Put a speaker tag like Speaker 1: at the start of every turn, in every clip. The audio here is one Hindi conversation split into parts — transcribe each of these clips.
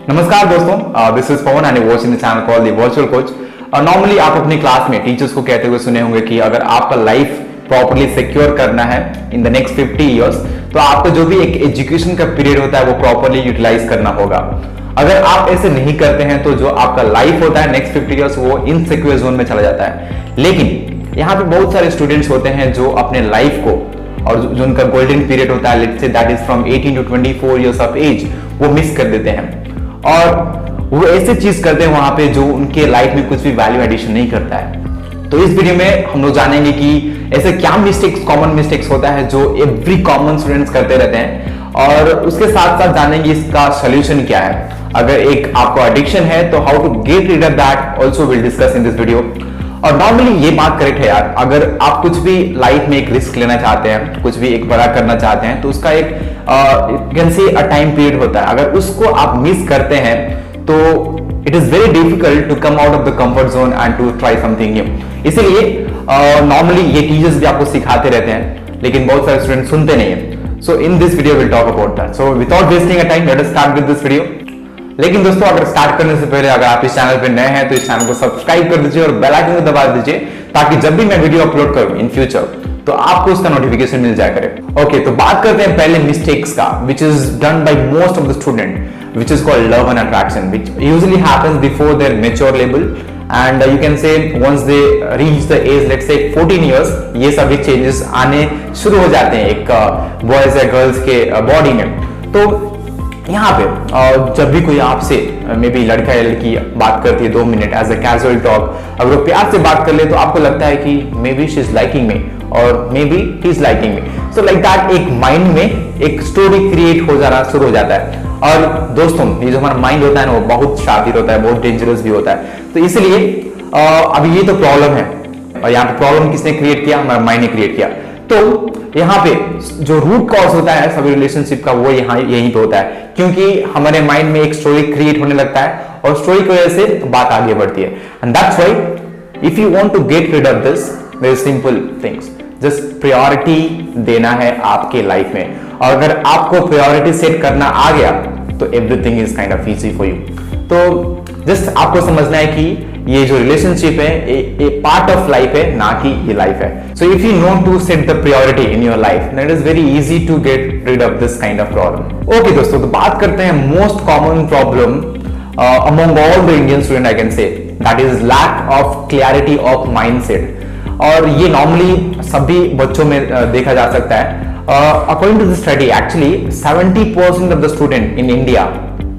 Speaker 1: नमस्कार दोस्तों, this is Pawan and you watching the channel called the virtual coach. Normally आप अपनी क्लास में टीचर्स को कहते हुए सुने होंगे कि अगर आपका लाइफ प्रॉपर्ली सिक्योर करना है इन द नेक्स्ट 50 इयर्स तो आपका जो भी एक एजुकेशन का पीरियड होता है वो प्रॉपर्ली यूटिलाइज करना होगा। अगर आप ऐसे नहीं करते हैं तो जो आपका लाइफ होता है नेक्स्ट 50 इयर्स वो इनसिक्योर जोन में चला जाता है। लेकिन यहाँ पे बहुत सारे स्टूडेंट्स होते हैं जो अपने लाइफ को और जो उनका गोल्डन पीरियड होता है, let's say that is from 18 to 24 years of age, वो मिस कर देते हैं और वो ऐसे चीज करते हैं वहां पे जो उनके लाइफ में कुछ भी वैल्यू एडिशन नहीं करता है। तो इस वीडियो में हम लोग जानेंगे कि ऐसे क्या मिस्टेक्स, कॉमन मिस्टेक्स होता है जो एवरी कॉमन स्टूडेंट्स करते रहते हैं, और उसके साथ साथ जानेंगे इसका सोल्यूशन क्या है। अगर एक आपको एडिक्शन है तो how to get rid of that also will discuss in this video. और नॉर्मली ये बात करेक्ट है यार, अगर आप कुछ भी लाइफ में एक रिस्क लेना चाहते हैं, कुछ भी एक बड़ा करना चाहते हैं, तो उसका एक can say a time period होता है। अगर उसको आप मिस करते हैं तो it is very difficult to come out of the comfort zone and to try something new. इसलिए नॉर्मली ये टीचर्स भी आपको सिखाते रहते हैं, लेकिन बहुत सारे स्टूडेंट सुनते नहीं है। So in this video will talk about that. So without wasting a time let us start with this video. लेकिन दोस्तों, अगर स्टार्ट करने से पहले अगर आप इस चैनल पे नए हैं तो इस चैनल को सब्सक्राइब कर दीजिए और बेल आइकन को दबा दीजिए, ताकि जब भी मैं वीडियो अपलोड करूं इन फ्यूचर तो आपको उसका नोटिफिकेशन मिल जाया करे। ओके, तो बात करते हैं पहले मिस्टेक्स का, which is done by most of the student, which is called love and attraction, which usually happens before their mature level, and you can say once they reach the age, let's say 14 years, ये सभी changes आने शुरू हो जाते हैं एक boys या girls के body में। तो यहाँ पे जब भी कोई आपसे मे बी लड़का या लड़की बात करती है 2 minute as a casual talk, अगर वो प्यार से बात कर ले तो आपको लगता है कि maybe she is liking me और maybe he is liking me. So like that एक माइंड में एक स्टोरी क्रिएट हो जाना शुरू हो जाता है। और दोस्तों, ये जो हमारा माइंड होता है ना, वो बहुत शातिर होता है, बहुत डेंजरस भी होता है। तो इसलिए अभी ये तो प्रॉब्लम है, और यहाँ पे प्रॉब्लम किसने क्रिएट किया? हमारा माइंड ने क्रिएट किया। तो यहाँ पे जो रूट कॉज होता है सभी रिलेशनशिप का वो यहाँ यहीं पे होता है, क्योंकि हमारे माइंड में एक स्टोरी क्रिएट होने लगता है और स्टोरी की वजह से बात आगे बढ़ती है। And that's why if you want to get rid of this, very simple things, just priority देना है आपके लाइफ में। और अगर आपको प्रायोरिटी सेट करना आ गया तो everything is kind of easy for you. तो जस्ट आपको समझना है कि ये जो रिलेशनशिप है ए पार्ट ऑफ लाइफ है, ना कि ये लाइफ है। So if you know to set the priority in your life, then it is very easy to get rid of this kind of problem. Okay दोस्तों, तो बात करते हैं most common problem among all the Indian student, I can say that is lack of clarity of mindset. और ये नॉर्मली सभी बच्चों में देखा जा सकता है। According to the study, actually 70% of the student in India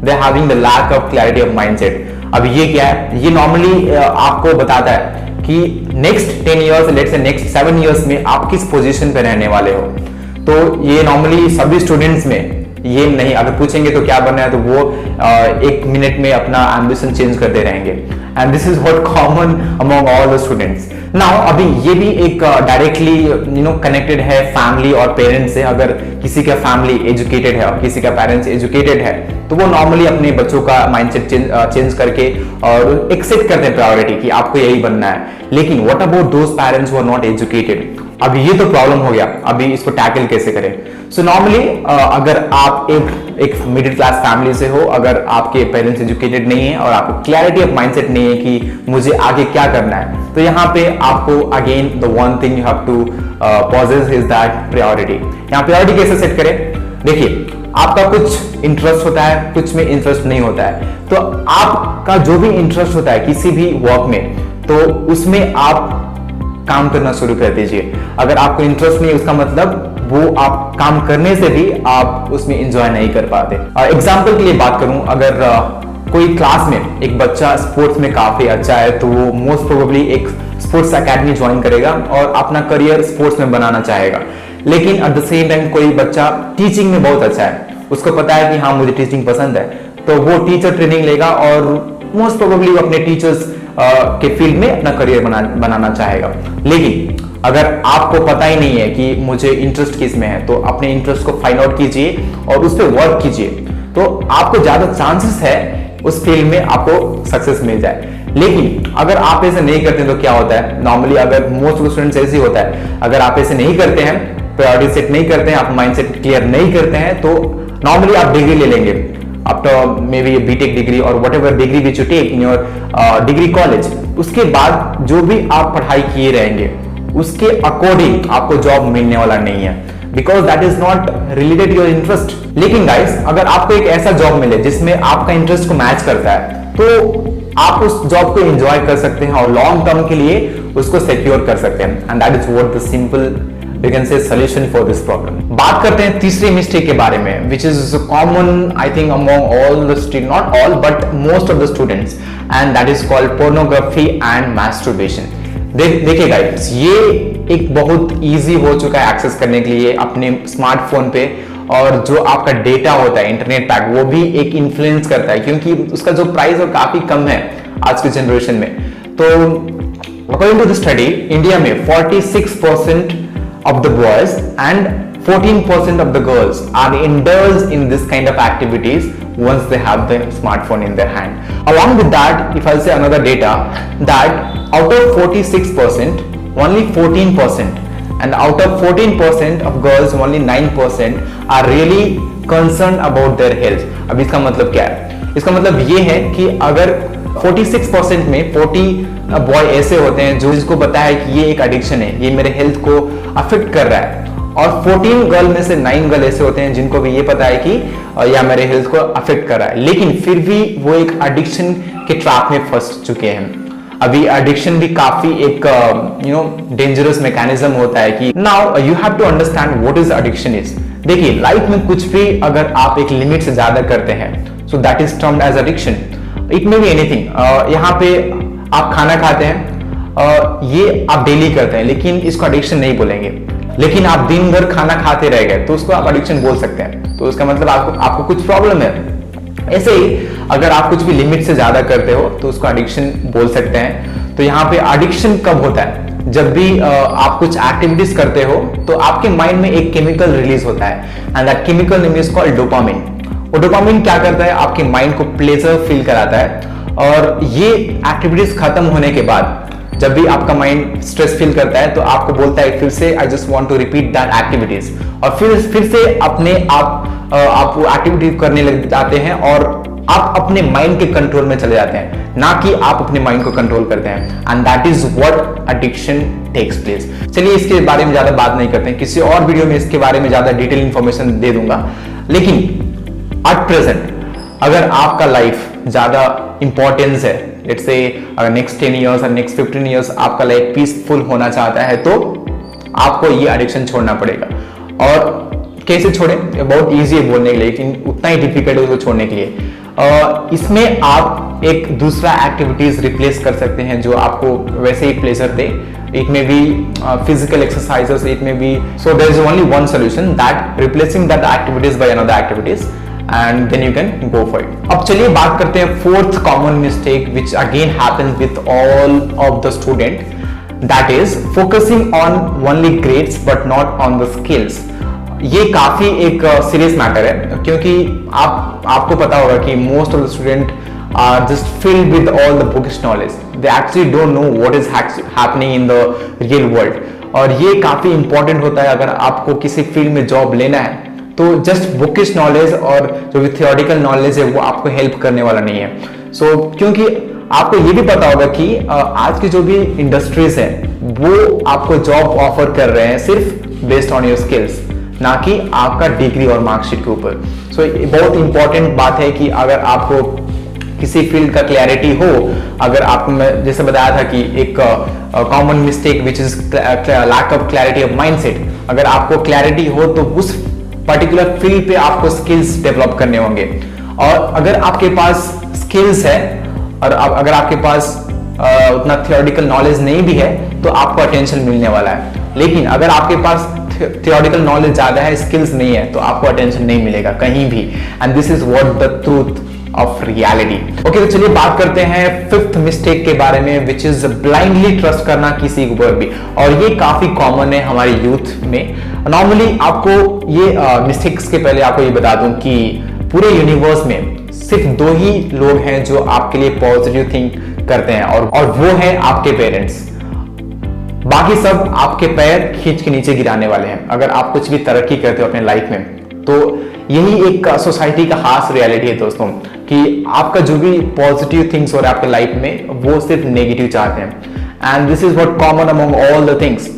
Speaker 1: they are having the lack of clarity of mindset. अब ये क्या है? ये नॉर्मली आपको बताता है कि next 10 years, let's say next 7 years में आप किस पोजीशन पे रहने वाले हो। तो ये नॉर्मली सभी स्टूडेंट्स में ये नहीं, अगर पूछेंगे तो क्या बनना है तो वो 1 मिनट में अपना एम्बिशन चेंज करते रहेंगे। And this is what common among all the students. Now अभी ये भी एक डायरेक्टली कनेक्टेड है फैमिली और पेरेंट्स से। अगर किसी का फैमिली एजुकेटेड है और किसी का पेरेंट्स एजुकेटेड है तो वो नॉर्मली अपने बच्चों का माइंडसेट चेंज करके और एक्सेप्ट करते हैं प्रायोरिटी कि आपको यही बनना है। लेकिन what about those parents who are not educated? अभी ये तो प्रॉब्लम हो गया, अभी इसको टैकल कैसे करें? सो नॉर्मली अगर आप एक मिडिल क्लास फैमिली से हो, अगर आपके पेरेंट्स एजुकेटेड नहीं है और आपको क्लैरिटी ऑफ माइंडसेट नहीं है कि मुझे आगे क्या करना है, तो यहाँ पे आपको again the one thing you have to possess is that priority. यहाँ प्रायोरिटी कैसे सेट करें? देखिए, आपका कुछ इंटरेस्ट होता है, कुछ में इंटरेस्ट नहीं होता है। तो आपका जो भी इंटरेस्ट होता है किसी भी वर्क में, तो उसमें आप काम करना शुरू कर दीजिए। अगर आपको इंटरेस्ट नहीं है, उसका मतलब वो आप काम करने से भी आप उसमें एंजॉय नहीं कर पाते। एग्जांपल के लिए बात करूं, अगर कोई क्लास में एक बच्चा स्पोर्ट्स में काफी अच्छा है तो वो मोस्ट प्रोबेबली एक स्पोर्ट्स एकेडमी ज्वाइन करेगा और अपना करियर स्पोर्ट्स में बनाना चाहेगा। लेकिन एट द सेम टाइम कोई बच्चा टीचिंग में बहुत अच्छा है, उसको पता है कि हाँ मुझे टीचिंग पसंद है, तो वो टीचर ट्रेनिंग लेगा और मोस्ट प्रोबेबली वो अपने टीचर्स के फील्ड में अपना करियर बनाना चाहेगा। लेकिन अगर आपको पता ही नहीं है कि मुझे इंटरेस्ट किस में है, तो अपने इंटरेस्ट को फाइंड आउट कीजिए और उस पर वर्क कीजिए, तो आपको ज्यादा चांसेस है उस फील्ड में आपको सक्सेस मिल जाए। लेकिन अगर आप ऐसे नहीं करते तो क्या होता है? नॉर्मली अगर मोस्ट स्टूडेंट्स ऐसे होता है, अगर आप ऐसे नहीं करते हैं, प्रायोरिटी सेट नहीं करते हैं, आप माइंडसेट क्लियर नहीं करते हैं, तो नॉर्मली आप डिग्री ले लेंगे, after maybe BTech degree और whatever degree which you take in your degree college, उसके बाद जो भी आप पढ़ाई किए रहेंगे उसके अकॉर्डिंग आपको जॉब मिलने वाला नहीं है, because that is not related your interest. लेकिन गाइस, अगर आपको एक ऐसा जॉब मिले जिसमें आपका इंटरेस्ट को मैच करता है, तो आप उस जॉब को एंजॉय कर सकते हैं और लॉन्ग टर्म के लिए उसको सिक्योर कर सकते हैं। And that is what the simple you can say solution for this problem. बात करते हैं तीसरे मिस्टेक के बारे में, which is common I think among all the student, not all but most of the students, and that is called pornography and masturbation. देखिए गाइस, ये एक बहुत इजी हो चुका है एक्सेस करने के लिए अपने स्मार्टफोन पे, और जो आपका डेटा होता है इंटरनेट पैक, वो भी एक इन्फ्लुएंस करता है, क्योंकि उसका जो प्राइस है काफी कम है आज की जनरेशन में। तो according to the study, India में 46% of the boys and 14% of the girls are indulged in this kind of activities once they have the smartphone in their hand. Along with that, if I'll say another data, that out of 46%, only 14%, and out of 14% of girls, only 9% are really concerned about their health. अब इसका मतलब क्या है? इसका मतलब ये है कि अगर 46% में 40 बॉय ऐसे होते हैं जो जिसको पता है कि ये एक एडिक्शन है, ये मेरे हेल्थ को अफेक्ट कर रहा है, और 14 गर्ल में से 9 गर्ल ऐसे होते हैं जिनको भी ये पता है कि या मेरे हेल्थ को अफेक्ट कर रहा है, लेकिन फिर भी वो एक एडिक्शन के ट्रैप में फंस चुके हैं। अभी एडिक्शन भी काफी एक डेंजरस मैकेनिज्म होता है कि now you have to understand what is addiction is. देखिए, लाइफ में कुछ भी अगर आप एक लिमिट से ज्यादा करते हैं, so that is termed as addiction. It may be anything. यहाँ पे आप खाना खाते हैं, ये आप डेली करते हैं, लेकिन इसको एडिक्शन नहीं बोलेंगे। लेकिन आप दिन भर खाना खाते रह गए तो उसको आप एडिक्शन बोल सकते हैं, तो उसका मतलब आपको कुछ प्रॉब्लम है। ऐसे ही अगर आप कुछ भी लिमिट से ज्यादा करते हो तो उसको एडिक्शन बोल सकते हैं। तो यहाँ पे एडिक्शन कब होता है? जब भी आप कुछ एक्टिविटीज करते हो तो आपके माइंड में एक केमिकल रिलीज होता है, and that chemical name is called dopamine. और डोपामिन क्या करता है? आपके माइंड को प्लेजर फील कराता है, और ये एक्टिविटीज खत्म होने के बाद जब भी आपका माइंड स्ट्रेस फील करता है तो आपको बोलता है फिर से I just want to repeat that activities, और फिर से अपने आप वो एक्टिविटी करने लग जाते हैं और आप अपने माइंड के कंट्रोल में चले जाते हैं, ना कि आप अपने माइंड को कंट्रोल करते हैं। And that is what addiction takes place. चलिए, इसके बारे में ज्यादा बात नहीं करते हैं, किसी और वीडियो में इसके बारे में ज्यादा डिटेल इंफॉर्मेशन दे दूंगा। लेकिन एट प्रेजेंट अगर आपका लाइफ ज्यादा इंपॉर्टेंस है, लेट्स से अगर नेक्स्ट 10 इयर्स और नेक्स्ट 15 इयर्स आपका लाइफ पीसफुल होना चाहता है, तो आपको ये एडिक्शन छोड़ना पड़ेगा। और कैसे छोड़े? बहुत इजी है बोलने के लिए, लेकिन उतना ही डिफिकल्ट है उसको छोड़ने के लिए। इसमें आप एक दूसरा एक्टिविटीज रिप्लेस कर सकते हैं जो आपको वैसे ही प्लेजर दे। It may be physical exercises, it may be, so there is only one solution, that replacing that activities by another activities, and then you can go for it. अब चलिए बात करते हैं fourth common mistake which again happens with all of the student, that is focusing on only grades but not on the skills. ये काफी एक सीरियस मैटर है, क्योंकि आपको पता होगा कि most of the student are just filled with all the bookish knowledge. They actually don't know what is happening in the real world. और ये काफी इंपॉर्टेंट होता है अगर आपको किसी फील्ड में जॉब लेना है, तो जस्ट बुकिश नॉलेज और जो भी थियोरिटिकल नॉलेज है वो आपको हेल्प करने वाला नहीं है। सो क्योंकि आपको ये भी पता होगा कि आज की जो भी इंडस्ट्रीज है वो आपको जॉब ऑफर कर रहे हैं सिर्फ बेस्ड ऑन योर स्किल्स, ना कि आपका डिग्री और मार्कशीट के ऊपर। सो बहुत इंपॉर्टेंट बात है कि अगर आपको किसी फील्ड का क्लैरिटी हो, अगर आपको मैं जैसे बताया था कि एक common mistake which is lack of clarity of mindset, अगर आपको क्लैरिटी हो तो उस पर्टिकुलर फील्ड पे आपको स्किल्स डेवलप करने होंगे। और अगर आपके पास स्किल्स है और अगर आपके पास उतना थियोरिटिकल नॉलेज नहीं भी है तो आपको अटेंशन मिलने वाला है। लेकिन अगर आपके पास थियोरिटिकल नॉलेज ज्यादा है, स्किल्स नहीं है, तो आपको अटेंशन नहीं मिलेगा कहीं भी। And this is what the truth of reality. Okay, तो चलिए बात करते हैं फिफ्थ मिस्टेक के बारे में, विच इज ब्लाइंडली ट्रस्ट करना किसी के ऊपर भी। और ये काफी कॉमन है हमारे यूथ में। नॉर्मली आपको ये मिस्टेक्स के पहले आपको ये बता दूं कि पूरे यूनिवर्स में सिर्फ 2 ही लोग हैं जो आपके लिए पॉजिटिव थिंक करते हैं, और वो है आपके पेरेंट्स। बाकी सब आपके पैर खींच के नीचे गिराने वाले हैं। अगर आप कुछ भी तरक्की करते हो अपने लाइफ में, तो यही एक सोसाइटी का खास रियलिटी है दोस्तों, कि आपका जो भी पॉजिटिव थिंग्स हो रहा है आपके लाइफ में, वो सिर्फ नेगेटिव चाहते हैं। And this is what common among all the things.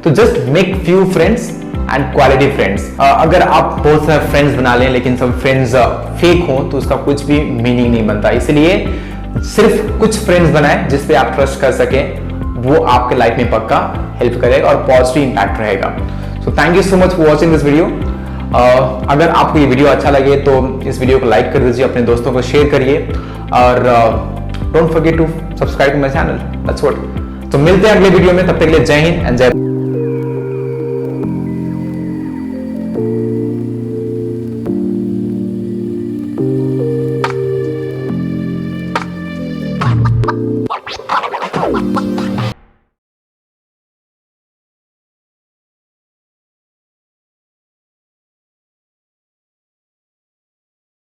Speaker 1: तो just make few friends and quality friends. अगर आप बहुत सारे फ्रेंड्स बना लें लेकिन सब फ्रेंड्स फेक हो तो उसका कुछ भी मीनिंग नहीं बनता। इसलिए सिर्फ कुछ फ्रेंड्स बनाएं जिस पे आप ट्रस्ट कर सकें, वो आपके लाइफ में पक्का हेल्प करेगा और पॉजिटिव इंपैक्ट रहेगा। So thank you so much for watching this video. अगर आपको ये वीडियो अच्छा लगे तो इस वीडियो को लाइक कर दीजिए, अपने दोस्तों को शेयर करिए और don't forget to subscribe to my channel. That's what. तो मिलते हैं अगले वीडियो में, तब तक के लिए जय हिंद एंड जय